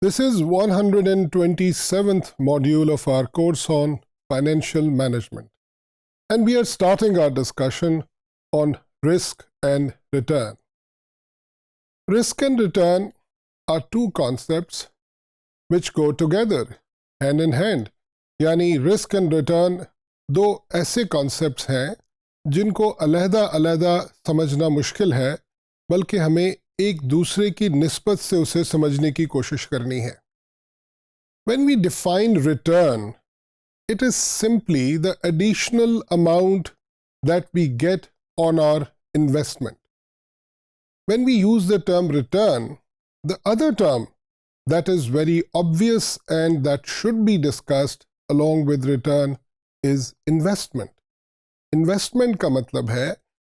This is 127th module of our course on financial management, and we are starting our discussion on risk and return. Risk and return are two concepts which go together, hand in hand. यानी risk and return दो ऐसे concepts हैं जिनको अलहदा-अलहदा समझना मुश्किल है, बल्कि हमें एक दूसरे की निस्बत से उसे समझने की कोशिश करनी है. When we define return, it is simply the additional amount that we get on our investment. When we use the term return, the other term that is very obvious and that should be discussed along with return is investment. Investment का मतलब है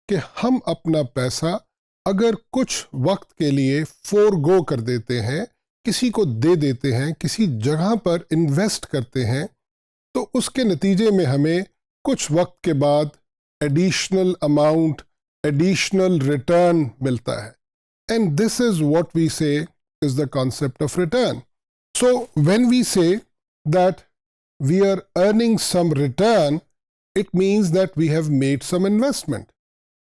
कि हम अपना पैसा अगर कुछ वक्त के लिए फोरगो कर देते हैं, किसी को दे देते हैं, किसी जगह पर इन्वेस्ट करते हैं, तो उसके नतीजे में हमें कुछ वक्त के बाद एडिशनल अमाउंट, एडिशनल रिटर्न मिलता है. And this is what we say is the concept of return. So when we say that we are earning some return, it means that we have made some investment.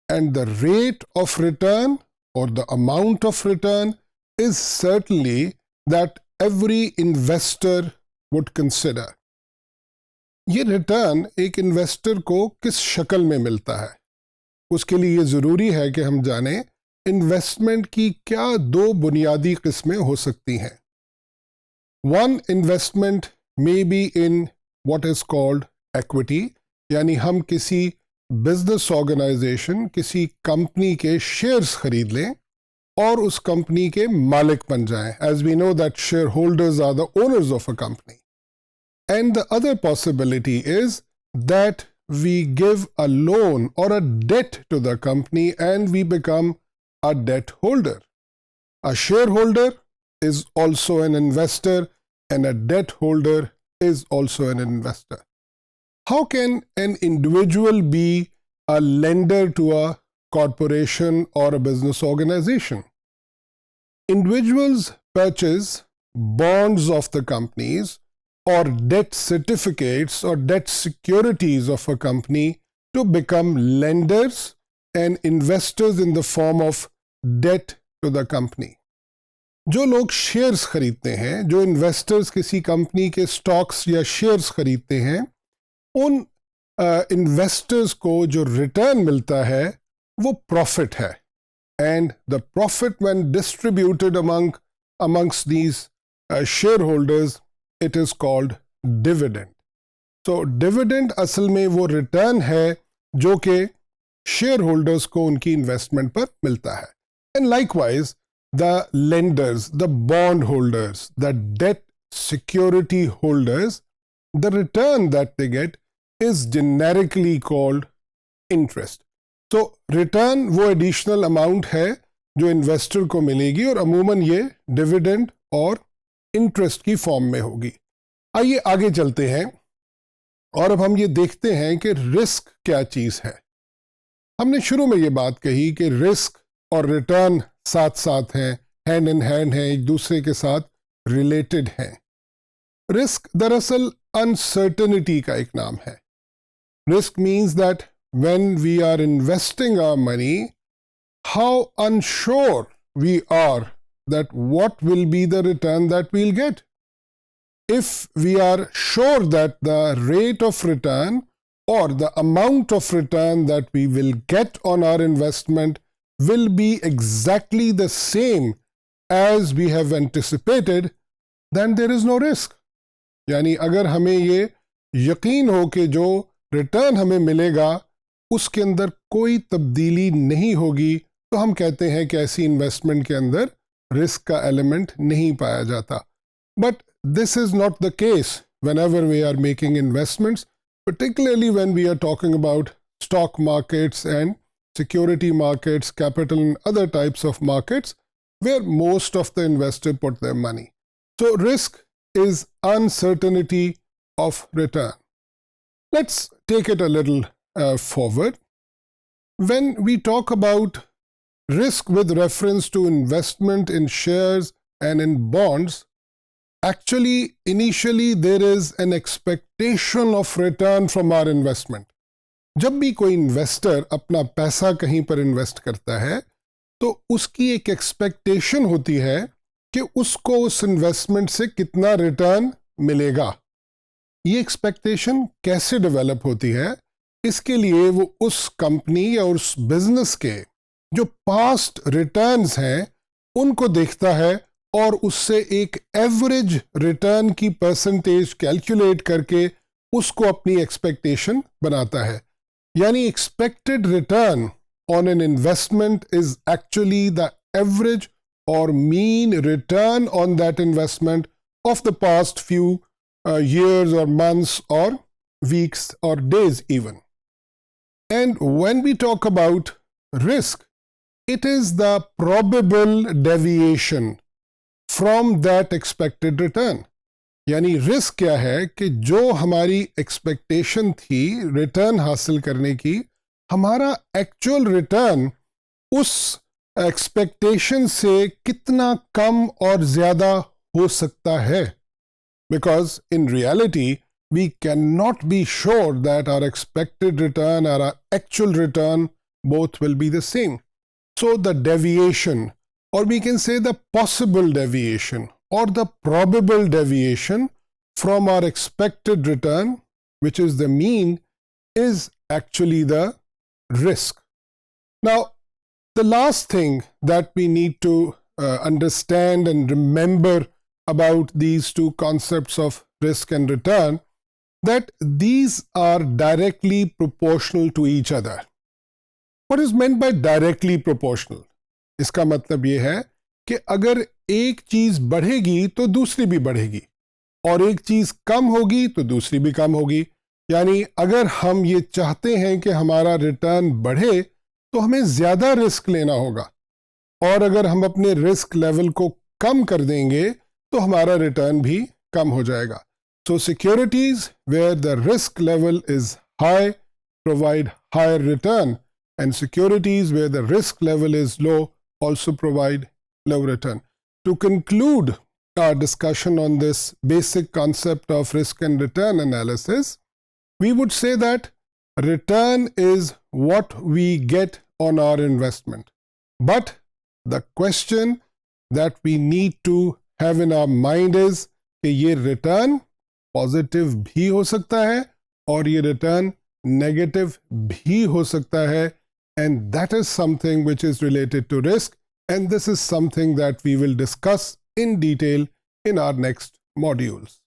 And the rate of return or the amount of return is certainly that every investor would consider. ये return एक investor को किस शक्ल में मिलता है, उसके लिए ये ज़रूरी है कि हम जानें इन्वेस्टमेंट की क्या दो बुनियादी किस्में हो सकती हैं. One investment may be in what is called equity, यानी हम किसी बिजनेस ऑर्गेनाइजेशन, किसी कंपनी के शेयर्स खरीद लें और उस कंपनी के मालिक बन जाएं. As we know that shareholders are the owners of a company. And the other possibility is that we give a loan और a debt to the company and we become a debt holder. A shareholder is also an investor and a debt holder is also an investor. How can an individual be a lender to a corporation or a business organization? Individuals purchase bonds of the companies or debt certificates or debt securities of a company to become lenders and investors in the form of debt to the company. जो लोग shares खरीदते हैं, जो investors किसी company के stocks या shares खरीदते हैं, उन इन्वेस्टर्स को जो रिटर्न मिलता है वो प्रॉफिट है. And the profit when distributed amongst these share holders, it is called dividend. So dividend असल में वो रिटर्न है जो कि शेयर होल्डर्स को उनकी इन्वेस्टमेंट पर मिलता है. And likewise the lenders, the bond holders, the debt security holders, the return that they get is generically called interest. So return वो additional amount है जो investor को मिलेगी और अमूमन ये dividend और interest की फॉर्म में होगी. आइए आगे चलते हैं और अब हम ये देखते हैं कि रिस्क क्या चीज़ है. हमने शुरू में ये बात कही कि रिस्क और रिटर्न साथ साथ हैं, हैंड इन हैंड हैं, एक दूसरे के साथ रिलेटेड हैं. रिस्क दरअसल uncertainty का एक नाम है. Risk means that when we are investing our money, how unsure we are that what will be the return that we'll get. If we are sure that the rate of return or the amount of return that we will get on our investment will be exactly the same as we have anticipated, then there is no risk. यानी अगर हमें ये यकीन हो कि जो return हमें मिलेगा उसके अंदर कोई तब्दीली नहीं होगी, तो हम कहते हैं कि ऐसी इन्वेस्टमेंट के अंदर रिस्क का एलिमेंट नहीं पाया जाता. But this is not the case whenever we are making investments, particularly when we are talking about stock markets and security markets, capital and other types of markets where most of the investors put their money. So risk is uncertainty of return. Let's take it a little forward. When we talk about risk with reference to investment in shares and in bonds, Actually, initially there is an expectation of return from our investment. जब भी कोई investor अपना पैसा कहीं पर invest करता है तो उसकी एक एक्सपेक्टेशन होती है कि उसको उस इन्वेस्टमेंट से कितना रिटर्न मिलेगा. ये एक्सपेक्टेशन कैसे डेवलप होती है? इसके लिए वो उस कंपनी या उस बिजनेस के जो पास्ट रिटर्न्स हैं उनको देखता है और उससे एक एवरेज रिटर्न की परसेंटेज कैलकुलेट करके उसको अपनी एक्सपेक्टेशन बनाता है. यानी expected return on an investment is actually the average और mean return on that investment of the past few years or months or weeks or days even. And when we talk about risk, it is the probable deviation from that expected return. यानी risk क्या है कि जो हमारी expectation थी return हासिल करने की, हमारा एक्चुअल रिटर्न उस एक्सपेक्टेशन से कितना कम और ज़्यादा हो सकता है. Because in reality, we cannot be sure that our expected return or our actual return both will be the same. So the deviation, or we can say the possible deviation or the probable deviation from our expected return, which is the mean, is actually the risk. Now, the last thing that we need to understand and remember about these two concepts of risk and return, that these are directly proportional to each other. What is meant by directly proportional? इसका मतलब ये है कि अगर एक चीज बढ़ेगी तो दूसरी भी बढ़ेगी और एक चीज कम होगी तो दूसरी भी कम होगी. यानी अगर हम ये चाहते हैं कि हमारा रिटर्न बढ़े तो हमें ज्यादा रिस्क लेना होगा और अगर हम अपने रिस्क लेवल को कम कर देंगे तो हमारा रिटर्न भी कम हो जाएगा. So securities where the risk level is high provide higher return and securities where the risk level is low also provide low return. To conclude our discussion on this basic concept of risk and return analysis, we would say that return is what we get on our investment. But the question that we need to have in our mind is कि ये return positive भी हो सकता है और ये return negative भी हो सकता है, and that is something which is related to risk, and this is something that we will discuss in detail in our next modules.